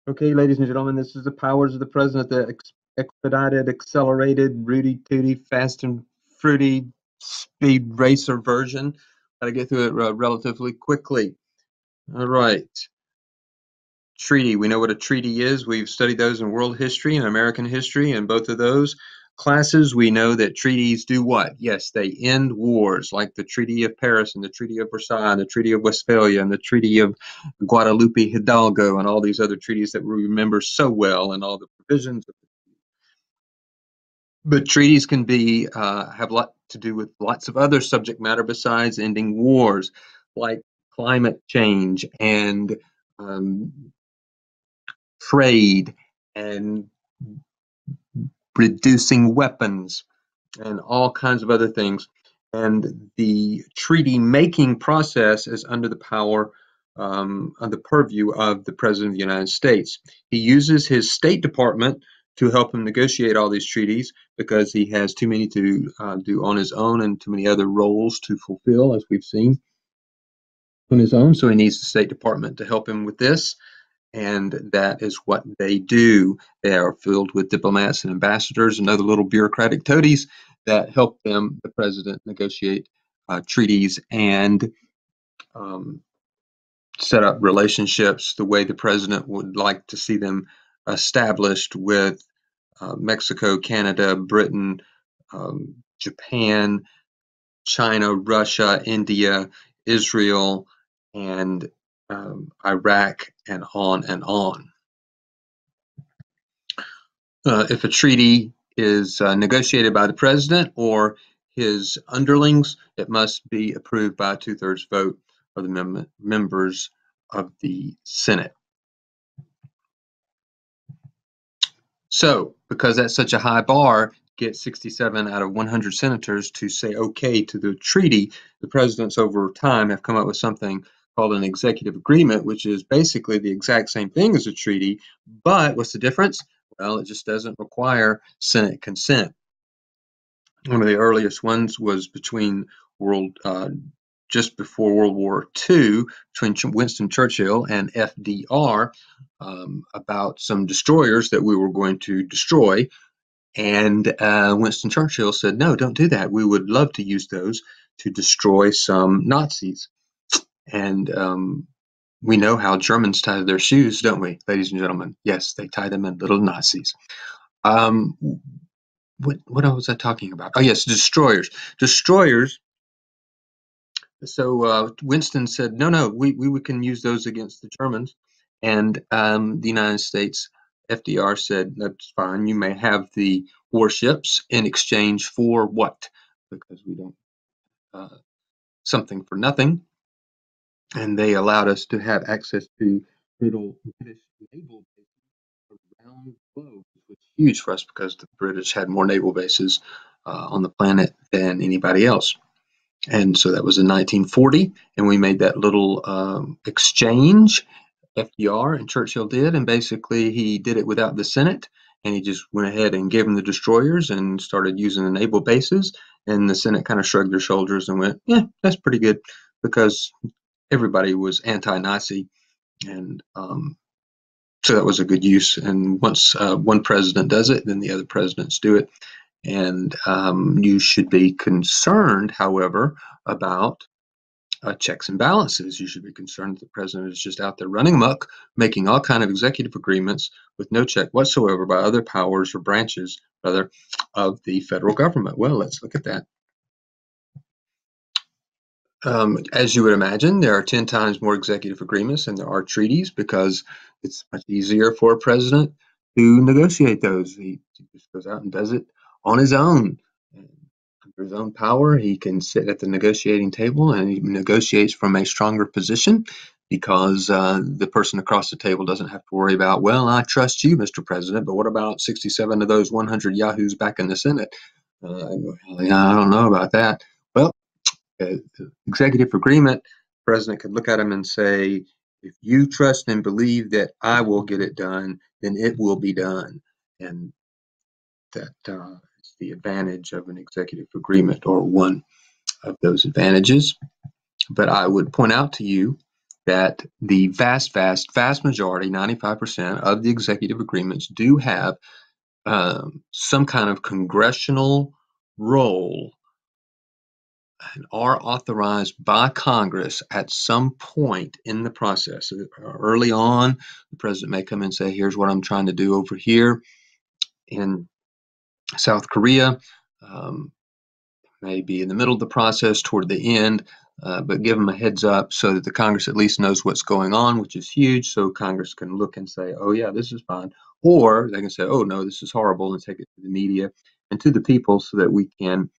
Okay, ladies and gentlemen, this is the powers of the president, the expedited, accelerated, Rudy Tooty, fast and fruity speed racer version. Got to get through it relatively quickly. All right. Treaty. We know what a treaty is. We've studied those in world history and American history, and both of those classes, we know that treaties do what? Yes, they end wars, like the Treaty of Paris and the Treaty of Versailles and the Treaty of Westphalia and the Treaty of Guadalupe Hidalgo and all these other treaties that we remember so well and all the provisions. But treaties can be have a lot to do with lots of other subject matter besides ending wars, like climate change and um, trade and reducing weapons and all kinds of other things. And the treaty making process is under the power, under the purview of the President of the United States. He uses his State Department to help him negotiate all these treaties because he has too many to do on his own and too many other roles to fulfill, as we've seen, on his own. So he needs the State Department to help him with this. And that is what they do. They are filled with diplomats and ambassadors and other little bureaucratic toadies that help them, the president, negotiate treaties and set up relationships the way the president would like to see them established with Mexico, Canada, Britain, Japan, China, Russia, India, Israel, and Iraq, and on and on. If a treaty is negotiated by the president or his underlings, it must be approved by a 2/3 vote of the members of the Senate. So, because that's such a high bar, get 67 out of 100 senators to say okay to the treaty, the presidents over time have come up with something called an executive agreement, which is basically the exact same thing as a treaty, but what's the difference? Well, it just doesn't require Senate consent. One of the earliest ones was between just before World War II, between Winston Churchill and FDR, about some destroyers that we were going to destroy. And Winston Churchill said, no, don't do that. We would love to use those to destroy some Nazis. And we know how Germans tie their shoes, don't we, ladies and gentlemen? Yes, they tie them in little Nazis. What else was I talking about? Oh, yes, destroyers. Destroyers. So Winston said, no, we can use those against the Germans. And the United States, FDR said, that's fine. You may have the warships in exchange for what? Because we don't something for nothing. And they allowed us to have access to little British naval bases around the globe, which was huge for us because the British had more naval bases on the planet than anybody else. And so that was in 1940, and we made that little exchange, FDR and Churchill did, and basically he did it without the Senate, and he just went ahead and gave them the destroyers and started using the naval bases, and the Senate kind of shrugged their shoulders and went, yeah, that's pretty good, because everybody was anti-Nazi, and so that was a good use. And once one president does it, then the other presidents do it. And you should be concerned, however, about checks and balances. You should be concerned that the president is just out there running amok, making all kind of executive agreements with no check whatsoever by other powers or branches, rather, of the federal government. Well, let's look at that. As you would imagine, there are 10 times more executive agreements than there are treaties because it's much easier for a president to negotiate those. He just goes out and does it on his own. Under his own power, he can sit at the negotiating table and he negotiates from a stronger position because the person across the table doesn't have to worry about, well, I trust you, Mr. President, but what about 67 of those 100 yahoos back in the Senate? I don't know about that. Well, executive agreement, the president could look at him and say, if you trust and believe that I will get it done, then it will be done. And that is the advantage of an executive agreement, or one of those advantages. But I would point out to you that the vast majority, 95% of the executive agreements do have some kind of congressional role and are authorized by Congress at some point in the process. Early on, the president may come and say, here's what I'm trying to do over here in South Korea. Maybe in the middle of the process, toward the end, but give them a heads up so that the Congress at least knows what's going on, which is huge, so Congress can look and say, oh, yeah, this is fine. Or they can say, oh, no, this is horrible, and take it to the media and to the people so that we can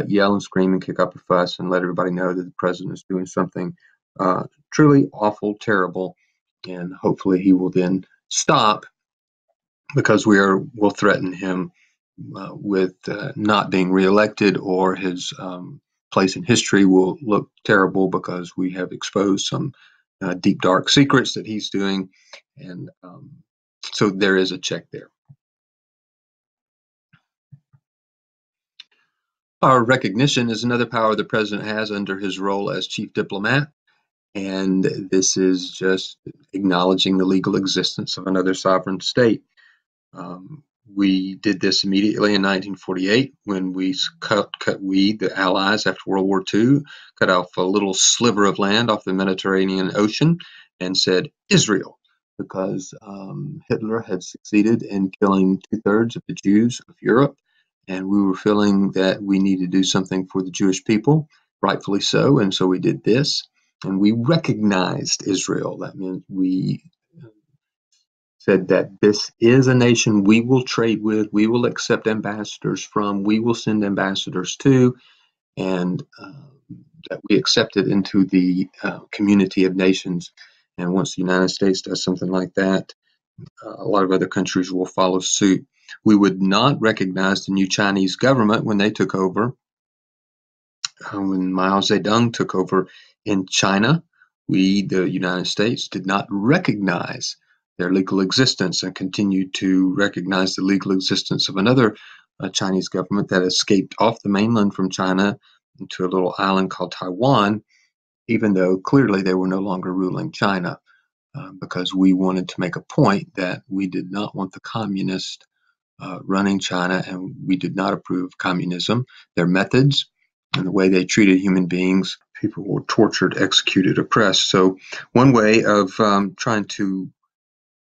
yell and scream and kick up a fuss and let everybody know that the president is doing something truly awful, terrible, and hopefully he will then stop, because we'll threaten him with not being reelected, or his place in history will look terrible because we have exposed some deep, dark secrets that he's doing. And so there is a check there. Power of recognition is another power the president has under his role as chief diplomat. And this is just acknowledging the legal existence of another sovereign state. We did this immediately in 1948 when we the Allies, after World War II, cut off a little sliver of land off the Mediterranean Ocean and said Israel, because Hitler had succeeded in killing 2/3 of the Jews of Europe, and we were feeling that we needed to do something for the Jewish people, rightfully so, and so we did this, and we recognized Israel. That means we said that this is a nation we will trade with, we will accept ambassadors from, we will send ambassadors to, and that we accept it into the community of nations. And once the United States does something like that, a lot of other countries will follow suit. We would not recognize the new Chinese government when they took over. When Mao Zedong took over in China, we, the United States, did not recognize their legal existence and continued to recognize the legal existence of another Chinese government that escaped off the mainland from China into a little island called Taiwan, even though clearly they were no longer ruling China, because we wanted to make a point that we did not want the communists running China, and we did not approve of communism, their methods, and the way they treated human beings. People were tortured, executed, oppressed. So one way of trying to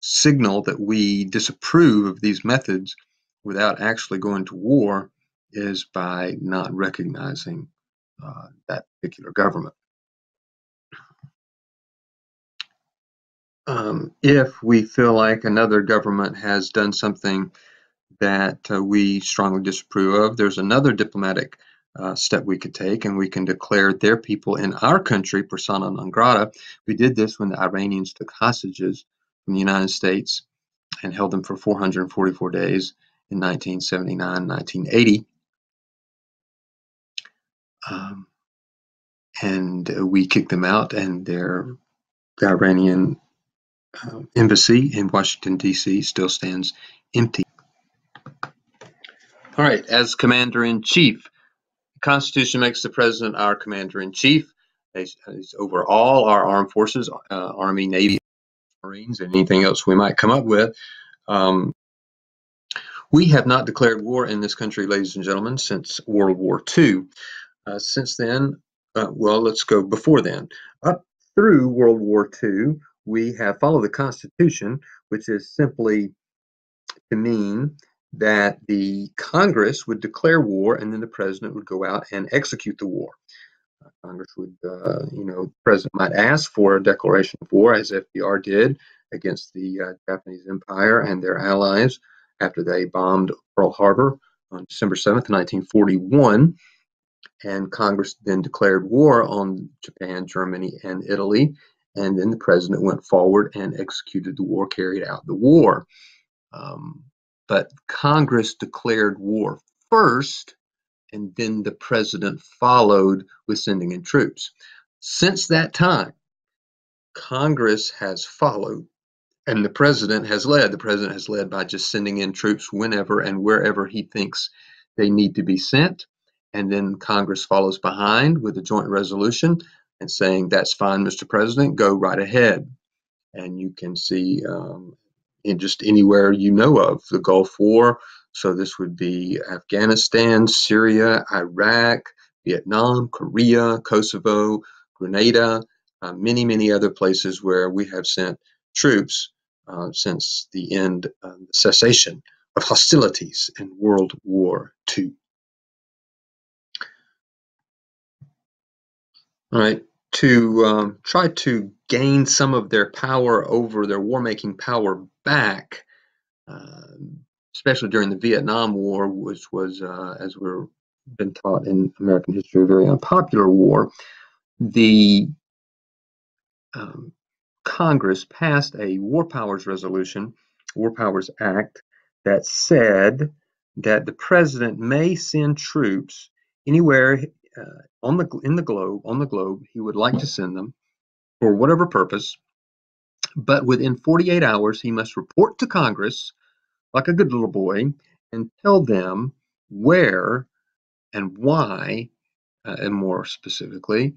signal that we disapprove of these methods without actually going to war is by not recognizing that particular government. If we feel like another government has done something that we strongly disapprove of, there's another diplomatic step we could take, and we can declare their people in our country persona non grata. We did this when the Iranians took hostages from the United States and held them for 444 days in 1979, 1980. And we kicked them out, and the Iranian embassy in Washington, D.C. still stands empty. All right, as Commander-in-Chief, the Constitution makes the President our Commander-in-Chief. He's over all our armed forces, Army, Navy, Marines, and anything else we might come up with. We have not declared war in this country, ladies and gentlemen, since World War II. Since then, well, let's go before then. Up through World War II, we have followed the Constitution, which is simply to mean that the Congress would declare war, and then the president would go out and execute the war. Congress would, the president might ask for a declaration of war, as FDR did against the Japanese Empire and their allies after they bombed Pearl Harbor on December 7th, 1941. And Congress then declared war on Japan, Germany, and Italy. And then the president went forward and executed the war, carried out the war. But Congress declared war first, and then the president followed with sending in troops. Since that time, Congress has followed, and the president has led. The president has led by just sending in troops whenever and wherever he thinks they need to be sent. And then Congress follows behind with a joint resolution and saying, "That's fine, Mr. President, go right ahead." And you can see in just anywhere you know of the Gulf War. So this would be Afghanistan, Syria, Iraq, Vietnam, Korea, Kosovo, Grenada, many, many other places where we have sent troops since the end, the cessation of hostilities in World War II. All right, to try to gain some of their power over their war-making power back, uh, especially during the Vietnam War, which was, as we've been taught in American history, a very unpopular war. The um, Congress passed a War Powers Resolution, War Powers Act, that said that the president may send troops anywhere in the globe he would like to send them for whatever purpose, but within 48 hours he must report to Congress like a good little boy and tell them where and why, and more specifically,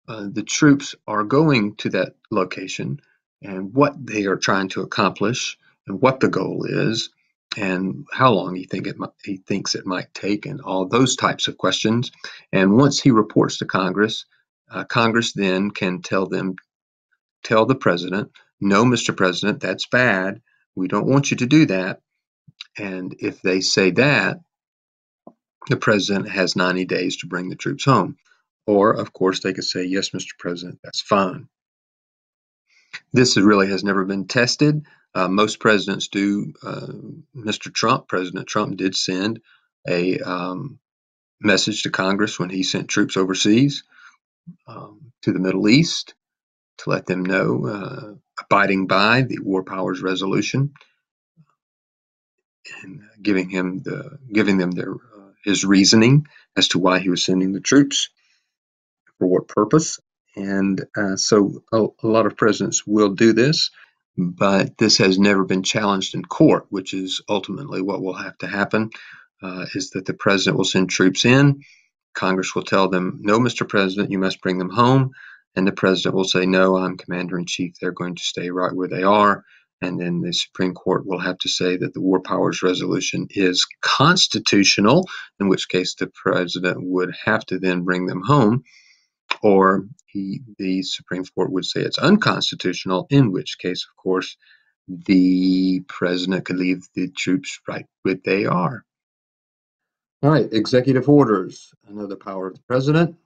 the troops are going to that location and what they are trying to accomplish and what the goal is and how long he thinks it might take and all those types of questions. And once he reports to Congress, Congress then can tell the president, "No, Mr. President, that's bad. We don't want you to do that." And if they say that, the president has 90 days to bring the troops home. Or, of course, they could say, "Yes, Mr. President, that's fine." This really has never been tested. Most presidents do. President Trump did send a message to Congress when he sent troops overseas to the Middle East to let them know, abiding by the War Powers Resolution and giving them his reasoning as to why he was sending the troops, for what purpose. And so a lot of presidents will do this, but this has never been challenged in court, which is ultimately what will have to happen, is that the president will send troops in. Congress will tell them, "No, Mr. President, you must bring them home." And the president will say, "No, I'm commander in chief. They're going to stay right where they are." And then the Supreme Court will have to say that the War Powers Resolution is constitutional, in which case the president would have to then bring them home, or the Supreme Court would say it's unconstitutional, in which case, of course, the president could leave the troops right where they are. All right, executive orders, another power of the president.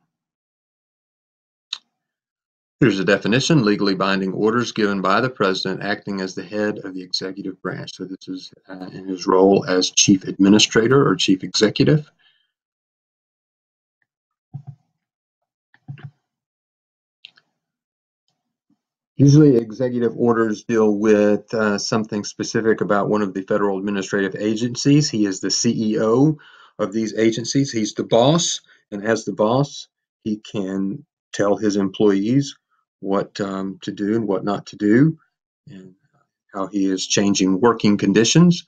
Here's a definition: legally binding orders given by the president acting as the head of the executive branch. So this is in his role as chief administrator or chief executive. Usually executive orders deal with something specific about one of the federal administrative agencies. He is the CEO of these agencies. He's the boss, and as the boss, he can tell his employees what to do and what not to do, and how he is changing working conditions.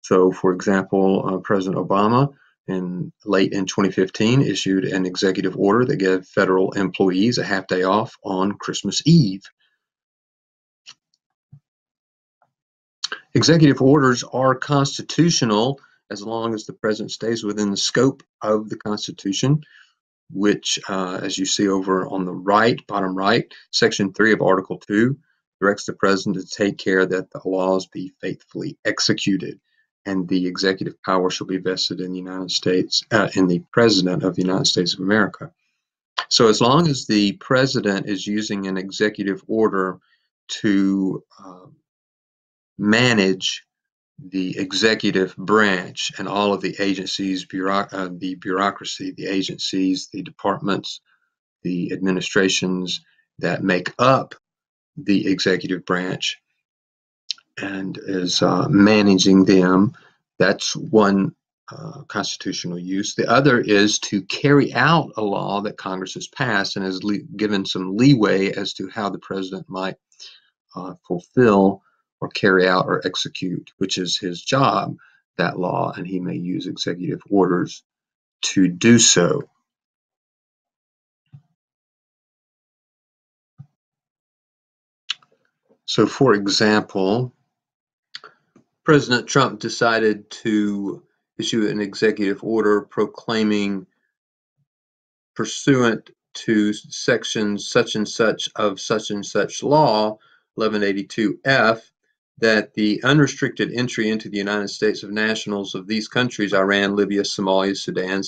So, for example, President Obama late in 2015 issued an executive order that gave federal employees a half day off on Christmas Eve. Executive orders are constitutional as long as the president stays within the scope of the Constitution, which, as you see over on the right, bottom right, Section 3 of Article 2 directs the president to take care that the laws be faithfully executed, and the executive power shall be vested in the United States, in the President of the United States of America. So as long as the president is using an executive order to manage the executive branch and all of the agencies, the bureaucracy, the agencies, the departments, the administrations that make up the executive branch, and is managing them. That's one constitutional use. The other is to carry out a law that Congress has passed and has given some leeway as to how the president might fulfill or carry out or execute, which is his job, that law, and he may use executive orders to do so. So, for example, President Trump decided to issue an executive order proclaiming, pursuant to section such and such of such and such law, 1182F, that the unrestricted entry into the United States of nationals of these countries, Iran, Libya, Somalia, Sudan,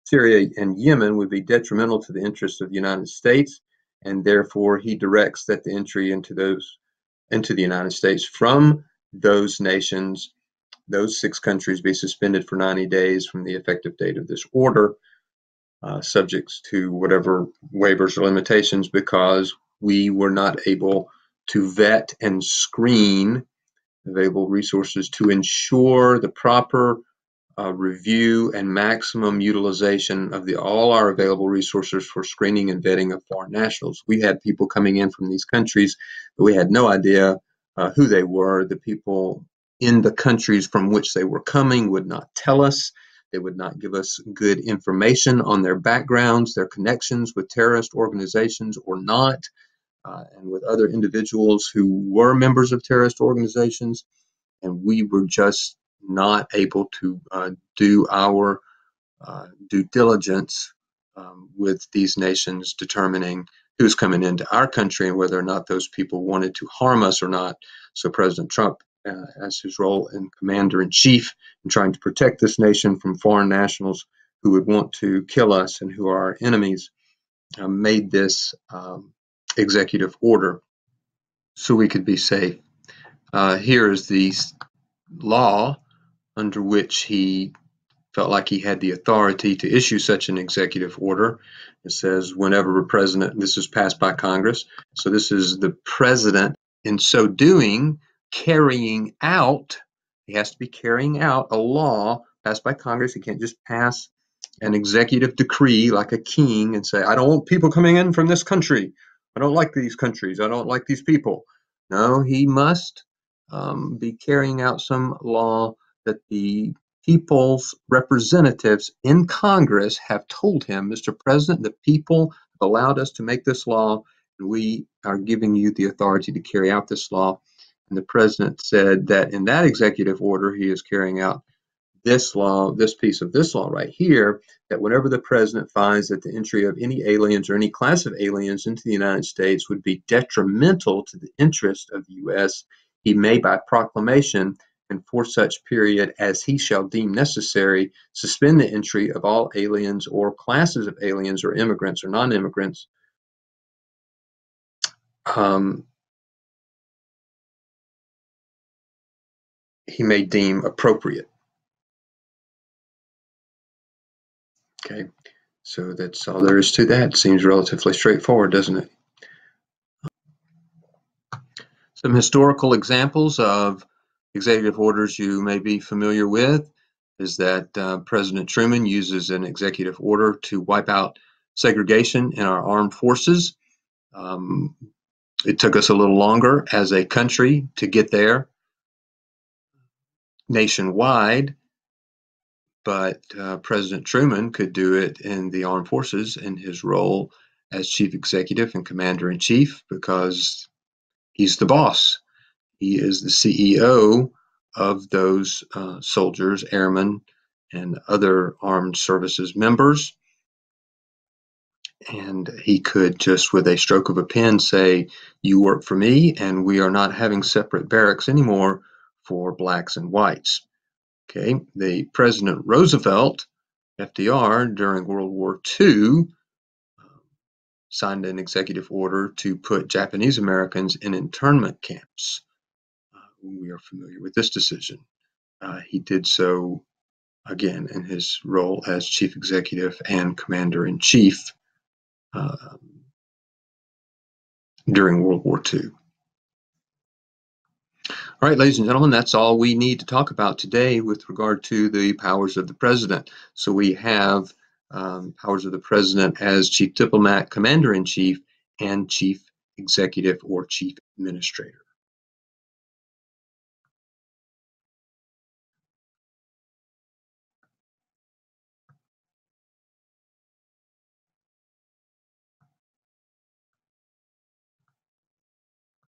Syria, and Yemen, would be detrimental to the interests of the United States, and therefore he directs that the entry into the United States from those nations, those 6 countries, be suspended for 90 days from the effective date of this order, subject to whatever waivers or limitations, because we were not able to vet and screen available resources to ensure the proper review and maximum utilization of all our available resources for screening and vetting of foreign nationals. We had people coming in from these countries, but we had no idea who they were. The people in the countries from which they were coming would not tell us. They would not give us good information on their backgrounds, their connections with terrorist organizations or not, and with other individuals who were members of terrorist organizations. And we were just not able to do our due diligence with these nations, determining who's coming into our country and whether or not those people wanted to harm us or not. So President Trump, as his role in commander-in-chief in trying to protect this nation from foreign nationals who would want to kill us and who are our enemies, made this executive order so we could be safe. Here is the law under which he felt like he had the authority to issue such an executive order. It says whenever a president, this is passed by Congress, so this is the president in so doing carrying out, he has to be carrying out a law passed by Congress. He can't just pass an executive decree like a king and say, I don't want people coming in from this country. I don't like these countries. I don't like these people. No, he must be carrying out some law that the people's representatives in Congress have told him, Mr. President, the people have allowed us to make this law, and we are giving you the authority to carry out this law. And the president said that in that executive order, he is carrying out this law, this piece of this law right here, that whenever the president finds that the entry of any aliens or any class of aliens into the United States would be detrimental to the interest of the U.S., he may, by proclamation, and for such period as he shall deem necessary, suspend the entry of all aliens or classes of aliens or immigrants or non-immigrants he may deem appropriate. Okay, so that's all there is to that. Seems relatively straightforward, doesn't it? Some historical examples of executive orders you may be familiar with is that President Truman uses an executive order to wipe out segregation in our armed forces. It took us a little longer as a country to get there nationwide, but President Truman could do it in the armed forces in his role as chief executive and commander-in-chief because he's the boss. He is the CEO of those soldiers, airmen, and other armed services members. And he could just, with a stroke of a pen, say, you work for me, and we are not having separate barracks anymore for blacks and whites. Okay, the President Roosevelt, FDR, during World War II, signed an executive order to put Japanese Americans in internment camps. We are familiar with this decision. He did so, again, in his role as chief executive and commander-in-chief during World War II. All right, ladies and gentlemen, that's all we need to talk about today with regard to the powers of the president. So we have powers of the president as chief diplomat, commander-in-chief, and chief executive or chief administrator.